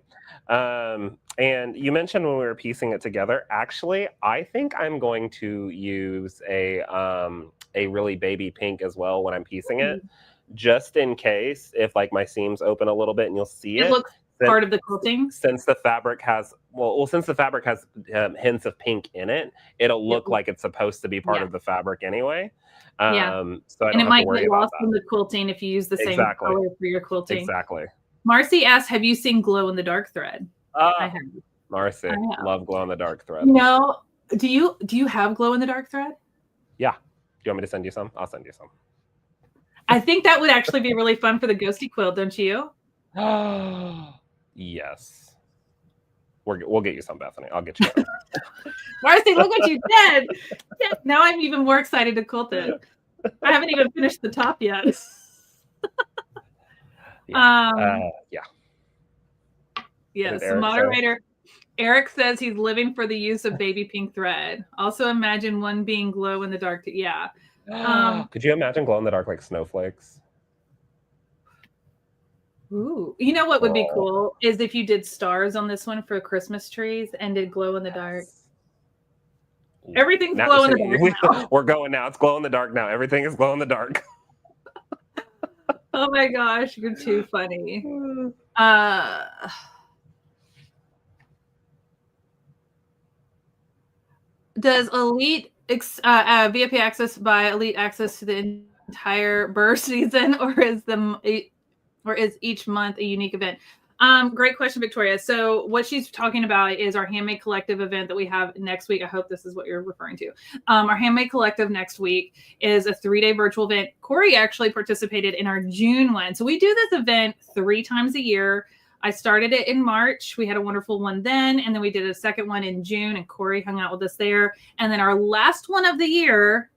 And you mentioned when we were piecing it together, actually, I think I'm going to use a really baby pink as well when I'm piecing it, just in case if like my seams open a little bit and you'll see It it. looks Then part of the quilting. since the fabric has since the fabric has hints of pink in it, it'll It, look like it's supposed to be part yeah. of the fabric anyway. Yeah. So I And don't it have to might worry get about lost in that. the quilting if you use the same Exactly. color for your quilting. Exactly. Marcy asked, have you seen glow in the dark thread? I Ah, have. Marcy, I have. love glow in the dark thread. You know, do you have glow in the dark thread? Yeah. Do you want me to send you some? I'll send you some. I think that would actually be really fun for the ghosty quilt, don't you? Yes. We'll get you some, Bethany. I'll get you some. Marcy, look what you did. Yeah, now I'm even more excited to quilt it. I haven't even finished the top yet. Yeah. Yeah. Yes, the Eric say? moderator. Eric says he's living for the use of baby pink thread. Also imagine one being glow in the dark. Yeah. Could you imagine glow in the dark like snowflakes? Ooh. You know what would be Oh, cool is if you did stars on this one for Christmas trees and did glow in the dark. yes. Ooh. Everything's Now, glow in the see, dark now. we're going now. It's glow in the dark now. Everything is glow in the dark. Oh my gosh, you're too funny. Uh Does Elite VIP access buy Elite access to the entire burst season, or is each month a unique event? Great question, Victoria. So what she's talking about is our Handmade Collective event that we have next week. I hope this is what you're referring to. Our Handmade Collective next week is a 3-day virtual event. Corey actually participated in our June one. So we do this event 3 times a year. I started it in March. We had a wonderful one then, and then we did a second one in June, and Corey hung out with us there. And then our last one of the year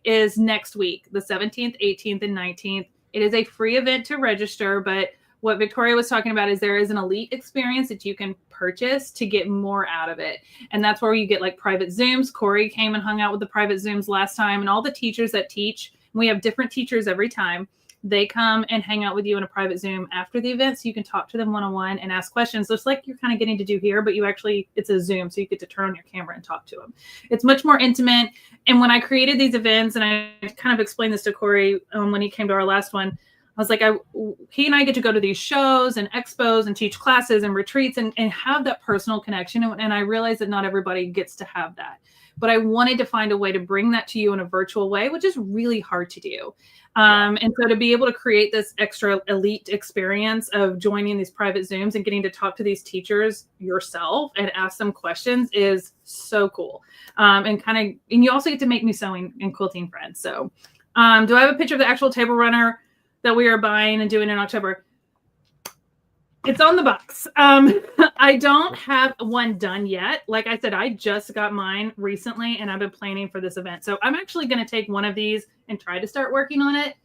is next week, the 17th, 18th, and 19th. It is a free event to register, but what Victoria was talking about is there is an elite experience that you can purchase to get more out of it. And that's where you get like private Zooms. Corey came and hung out with the private Zooms last time, and all the teachers that teach, we have different teachers every time. They come and hang out with you in a private Zoom after the event, so you can talk to them one-on-one and ask questions. So it's like you're kind of getting to do here, but it's a Zoom, so you get to turn on your camera and talk to them. It's much more intimate. And when I created these events, and I kind of explained this to Corey when he came to our last one, I was like, he and I get to go to these shows and expos and teach classes and retreats and have that personal connection. And I realized that not everybody gets to have that. But I wanted to find a way to bring that to you in a virtual way, which is really hard to do. And so to be able to create this extra elite experience of joining these private Zooms and getting to talk to these teachers yourself and ask them questions is so cool. And you also get to make new sewing and quilting friends. So do I have a picture of the actual table runner that we are buying and doing in October? It's on the box. I don't have one done yet. Like I said, I just got mine recently and I've been planning for this event. So I'm actually going to take one of these and try to start working on it.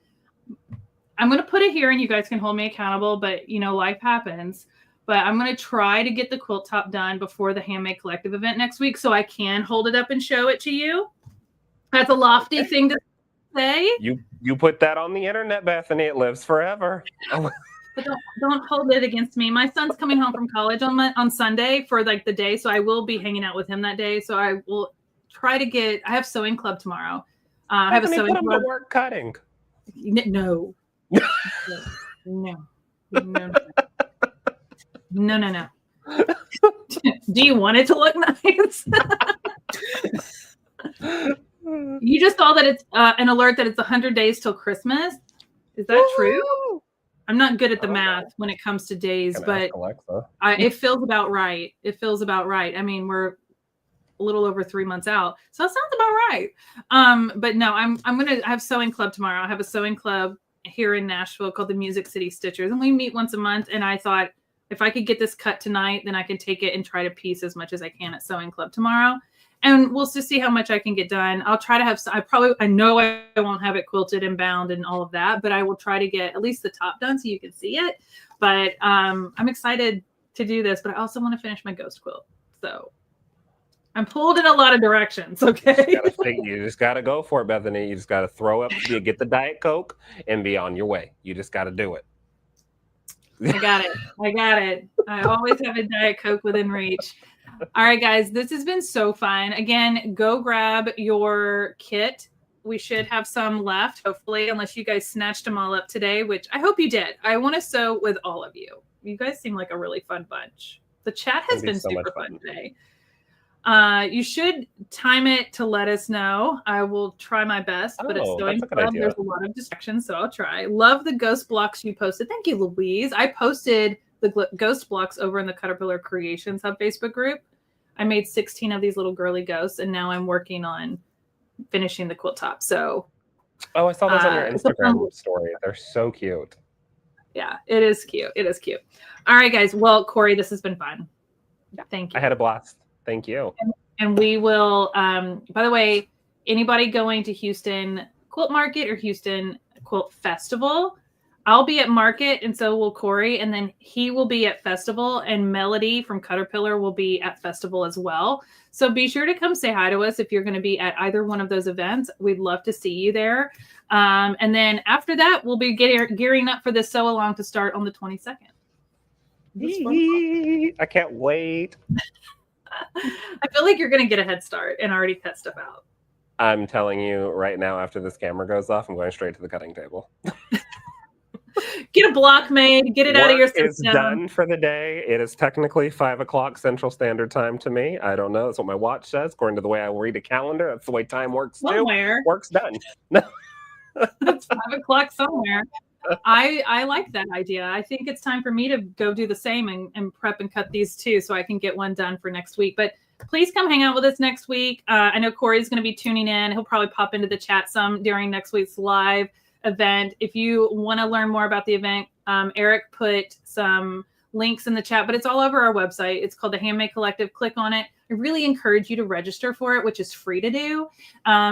I'm going to put it here and you guys can hold me accountable, but life happens. But I'm going to try to get the quilt top done before the Handmade Collective event next week so I can hold it up and show it to you. That's a lofty thing to say. You put that on the internet, Bethany. It lives forever. Oh. But don't hold it against me. My son's coming home from college on Sunday for like the day, so I will be hanging out with him that day. So I will try to get. I have sewing club tomorrow. I have a sewing club. Put him to work cutting. No. No. Do you want it to look nice? You just saw that it's an alert that it's 100 days till Christmas. Is that true? I'm not good at the math when it comes to days, but it feels about right. I mean, we're a little over 3 months out, so that sounds about right. But no, I have sewing club tomorrow. I have a sewing club here in Nashville called the Music City Stitchers, and we meet once a month. And I thought if I could get this cut tonight, then I can take it and try to piece as much as I can at sewing club tomorrow. And we'll just see how much I can get done. I'll try to have, I know I won't have it quilted and bound and all of that, but I will try to get at least the top done so you can see it. But I'm excited to do this, but I also want to finish my ghost quilt. So I'm pulled in a lot of directions. Okay. You just got to go for it, Bethany. You just got to throw up, get the Diet Coke and be on your way. You just got to do it. I got it. I always have a Diet Coke within reach. All right, guys, this has been so fun. Again, go grab your kit. We should have some left, hopefully, unless you guys snatched them all up today, which I hope you did. I want to sew with all of you. You guys seem like a really fun bunch. The chat has been super fun today. You should time it to let us know. I will try my best, but it's sewing club. There's a lot of distractions, so I'll try. Love the ghost blocks you posted. Thank you, Louise. I posted the ghost blocks over in the Caterpillar Creations Hub Facebook group. I made 16 of these little girly ghosts, and now I'm working on finishing the quilt top. So, I saw those on your Instagram story. They're so cute. Yeah, it is cute. All right, guys. Well, Corey, this has been fun. Thank you. I had a blast. Thank you. And we will. By the way, anybody going to Houston Quilt Market or Houston Quilt Festival, I'll be at Market, and so will Corey, and then he will be at Festival, and Melody from Caterpillar will be at Festival as well. So be sure to come say hi to us if you're going to be at either one of those events. We'd love to see you there. And then after that, we'll be gearing up for this sew along to start on the 22nd. I can't wait. I feel like you're going to get a head start and already cut stuff out. I'm telling you right now, after this camera goes off, I'm going straight to the cutting table. Get a block made, get it out of your system. It's done for the day. It is technically 5 o'clock Central Standard Time to me. I don't know. That's what my watch says. According to the way I read a calendar, that's the way time works somewhere. Too. Work's done. It's 5 o'clock somewhere. I like that idea. I think it's time for me to go do the same and prep and cut these too, so I can get one done for next week. But please come hang out with us next week. I know Corey's going to be tuning in. He'll probably pop into the chat some during next week's live event. If you want to learn more about the event, Eric put some links in the chat, but it's all over our website. It's called the Handmade Collective. Click on it. I really encourage you to register for it, which is free to do,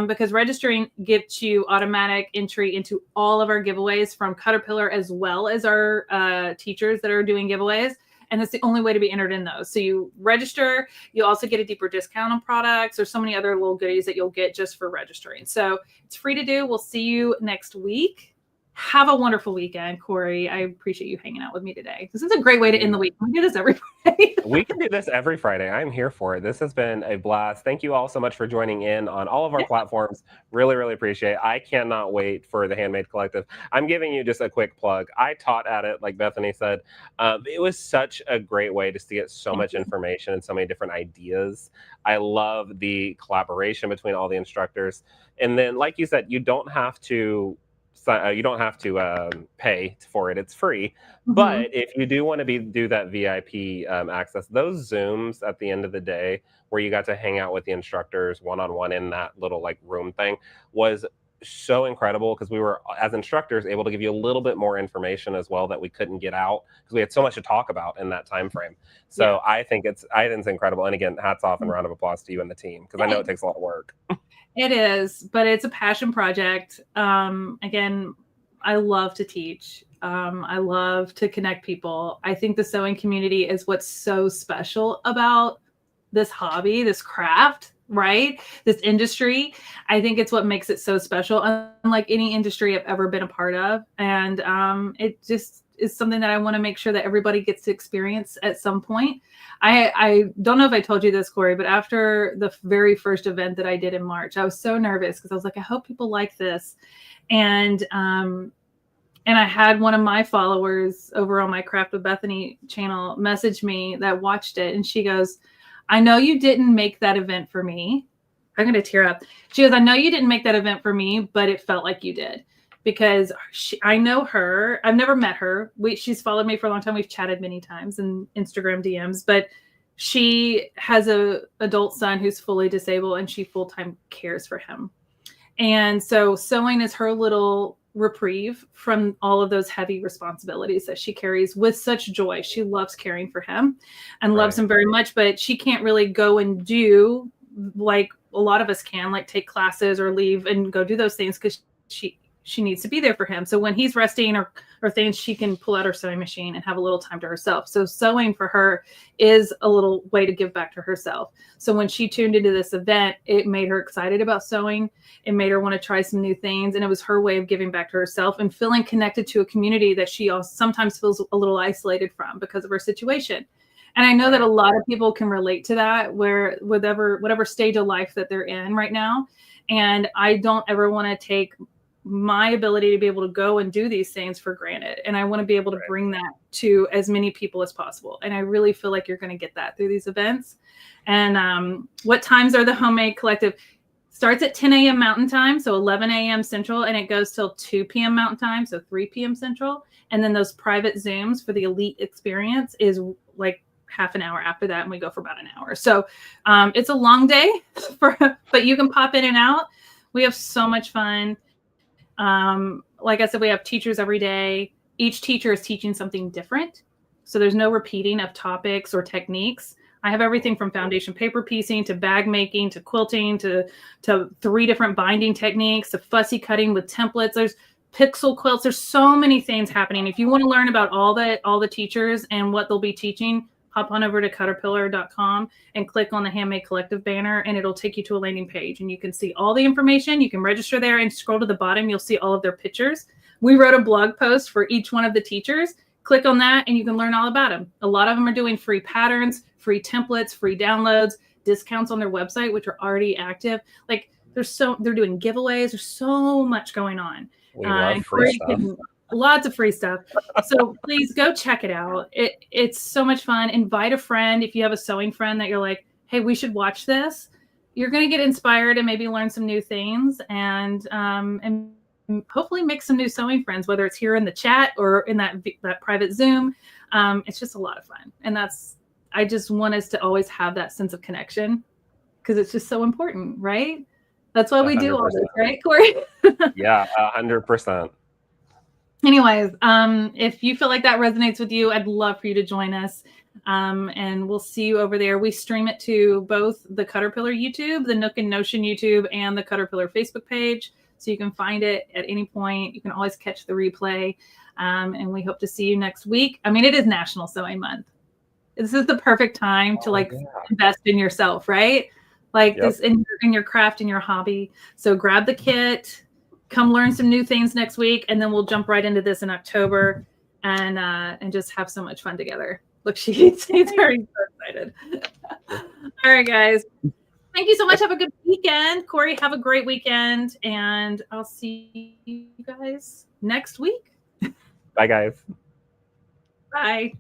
because registering gets you automatic entry into all of our giveaways from Caterpillar, as well as our teachers that are doing giveaways. And that's the only way to be entered in those. So you register, you also get a deeper discount on products. There's so many other little goodies that you'll get just for registering. So it's free to do. We'll see you next week. Have a wonderful weekend, Corey. I appreciate you hanging out with me today. This is a great way to end the week. We do this every Friday. We can do this every Friday. I'm here for it. This has been a blast. Thank you all so much for joining in on all of our platforms. Really, really appreciate it. I cannot wait for the Handmade Collective. I'm giving you just a quick plug. I taught at it, like Bethany said. It was such a great way just to get so much information and so many different ideas. I love the collaboration between all the instructors. And then, like you said, you don't have to pay for it. It's free. Mm-hmm. But if you do want to do that VIP access, those Zooms at the end of the day where you got to hang out with the instructors one-on-one in that little like room thing was so incredible, because we were, as instructors, able to give you a little bit more information as well that we couldn't get out because we had so much to talk about in that time frame. So yeah. I think it's incredible. And again, hats off and round of applause to you and the team, because I know it takes a lot of work. It is, but it's a passion project. Again, I love to teach. I love to connect people. I think the sewing community is what's so special about this hobby, this craft, right? This industry. I think it's what makes it so special, unlike any industry I've ever been a part of. And it just is something that I want to make sure that everybody gets to experience at some point. I don't know if I told you this, Corey, but after the very first event that I did in March, I was so nervous because I was like, I hope people like this. And I had one of my followers over on my Craft with Bethany channel message me that watched it. And she goes, I know you didn't make that event for me. I'm going to tear up. She goes, I know you didn't make that event for me, but it felt like you did. Because I know her. I've never met her. She's followed me for a long time. We've chatted many times in Instagram DMs, but she has an adult son who's fully disabled, and she full-time cares for him. And so sewing is her little reprieve from all of those heavy responsibilities that she carries with such joy. She loves caring for him and loves him very much, but she can't really go and do like a lot of us can, like take classes or leave and go do those things, because she needs to be there for him. So when he's resting or things, she can pull out her sewing machine and have a little time to herself. So sewing for her is a little way to give back to herself. So when she tuned into this event, it made her excited about sewing. It made her want to try some new things. And it was her way of giving back to herself and feeling connected to a community that she also sometimes feels a little isolated from because of her situation. And I know that a lot of people can relate to that, where whatever stage of life that they're in right now. And I don't ever want to take my ability to be able to go and do these things for granted. And I want to be able to bring that to as many people as possible. And I really feel like you're going to get that through these events. And what times are the Homemade Collective? Starts at 10 a.m. Mountain Time, so 11 a.m. Central, and it goes till 2 p.m. Mountain Time, so 3 p.m. Central. And then those private Zooms for the elite experience is like half an hour after that, and we go for about an hour. So it's a long day, but you can pop in and out. We have so much fun. Like I said, we have teachers every day. Each teacher is teaching something different. So there's no repeating of topics or techniques. I have everything from foundation paper piecing to bag making to quilting to 3 different binding techniques to fussy cutting with templates. There's pixel quilts. There's so many things happening. If you want to learn about all the teachers and what they'll be teaching, hop on over to Caterpillar.com and click on the Handmade Collective banner, and it'll take you to a landing page, and you can see all the information. You can register there and scroll to the bottom. You'll see all of their pictures. We wrote a blog post for each one of the teachers. Click on that and you can learn all about them. A lot of them are doing free patterns, free templates, free downloads, discounts on their website, which are already active. Like they're doing giveaways. There's so much going on. We love free stuff. Lots of free stuff. So please go check it out. It's so much fun. Invite a friend. If you have a sewing friend that you're like, hey, we should watch this, you're going to get inspired and maybe learn some new things and hopefully make some new sewing friends, whether it's here in the chat or in that private Zoom. It's just a lot of fun. And I just want us to always have that sense of connection because it's just so important, right? That's why we 100%. Do all this, right, Corey? Yeah, 100%. Anyways, if you feel like that resonates with you, I'd love for you to join us. And we'll see you over there. We stream it to both the Caterpillar YouTube, the Nook and Notion YouTube, and the Caterpillar Facebook page. So you can find it at any point. You can always catch the replay. And we hope to see you next week. I mean, it is National Sewing Month. This is the perfect time to invest in yourself, right? Like this in your craft and your hobby. So grab the kit, come learn some new things next week, and then we'll jump right into this in October and just have so much fun together. Look, she's already so excited. All right, guys. Thank you so much. Have a good weekend. Corey, have a great weekend. And I'll see you guys next week. Bye, guys. Bye.